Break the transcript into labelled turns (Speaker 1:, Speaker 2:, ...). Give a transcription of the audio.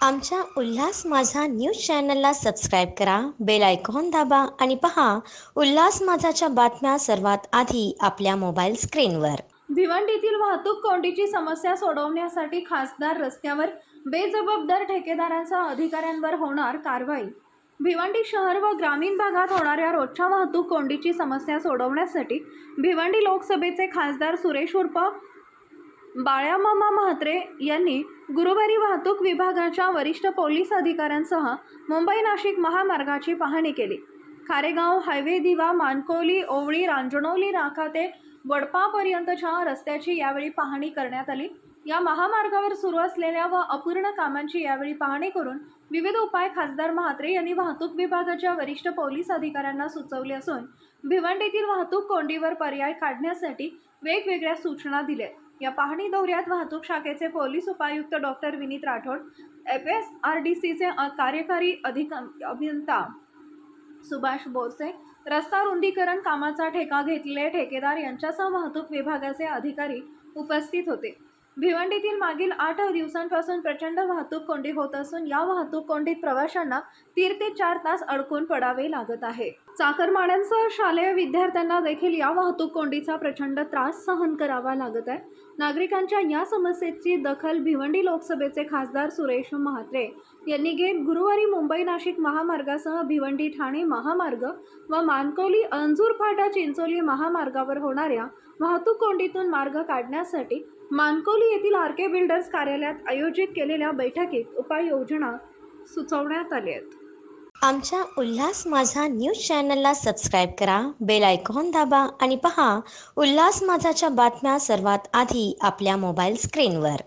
Speaker 1: आमच्या उल्हास माझा न्यूज चॅनलला सबस्क्राईब करा, बेल आयकॉन दाबा आणि पहा उल्हास माझाच्या बातम्या सर्वात आधी आपल्या मोबाईल स्क्रीनवर.
Speaker 2: भिवंडीतील वाहतूक कोंडीची समस्या सोडवण्यासाठी खासदार रस्त्यावर बेजबाबदार ठेकेदारांचा अधिकाऱ्यांवर होणार कारवाई. भिवंडी शहर व ग्रामीण भागात होणाऱ्या रोजच्या वाहतूक कोंडीची समस्या सोडवण्यासाठी भिवंडी लोकसभेचे खासदार सुरेश उर्फ बाळ्यामामा म्हात्रे यांनी गुरुवारी वाहतूक विभागाच्या वरिष्ठ पोलीस अधिकाऱ्यांसह मुंबई नाशिक महामार्गाची पाहणी केली. खारेगाव हायवे दिवा मानकोली ओवळी रांजणोली नाका ते वडपापर्यंतच्या रस्त्याची यावेळी पाहणी करण्यात आली. या महामार्गावर सुरू असलेल्या व अपूर्ण कामांची यावेळी पाहणी करून विविध उपाय खासदार म्हात्रे यांनी वाहतूक विभागाच्या वरिष्ठ पोलीस अधिकाऱ्यांना सुचवले असून भिवंडीतील वाहतूक कोंडीवर पर्याय काढण्यासाठी वेगवेगळ्या सूचना दिल्या. या पाहणी दौऱ्यात वाहतूक शाखेचे पोलीस उपायुक्त डॉक्टर विनीत राठोड, FSRDCचे कार्यकारी अभियंता सुभाष बोरसे, रस्ता रुंदीकरण कामाचा ठेका घेतलेले ठेकेदार यांच्यासह वाहतूक विभागाचे अधिकारी उपस्थित होते. भिवंडीतील मागील 8 दिवसांपासून प्रचंड वाहतूक कोंडी होत असून या वाहतूक कोंडीत प्रवाशांना 3 ते 4 तास अडकून पडावे लागत आहे. चाकरमान्यांसह शालेय विद्यार्थ्यांना देखील या वाहतूक कोंडीचा प्रचंड त्रास सहन करावा लागत आहे. नागरिकांच्या या समस्येची दखल भिवंडी लोकसभेचे खासदार सुरेश म्हात्रे यांनी घेत गुरुवारी मुंबई नाशिक महामार्गासह भिवंडी ठाणे महामार्ग व मानकोली अंजूर फाटा चिंचोली महामार्गावर होणाऱ्या वाहतूक कोंडीतून मार्ग काढण्यासाठी मानकोली येथील RK बिल्डर्स कार्यालयात आयोजित केलेल्या बैठकीत उपाययोजना सुचवण्यात आल्या आहेत.
Speaker 1: आमच्या उल्हास माझा न्यूज चॅनलला सबस्क्राईब करा, बेल आयकॉन दाबा आणि पहा उल्हास माझाच्या बातम्या सर्वात आधी आपल्या मोबाईल स्क्रीनवर.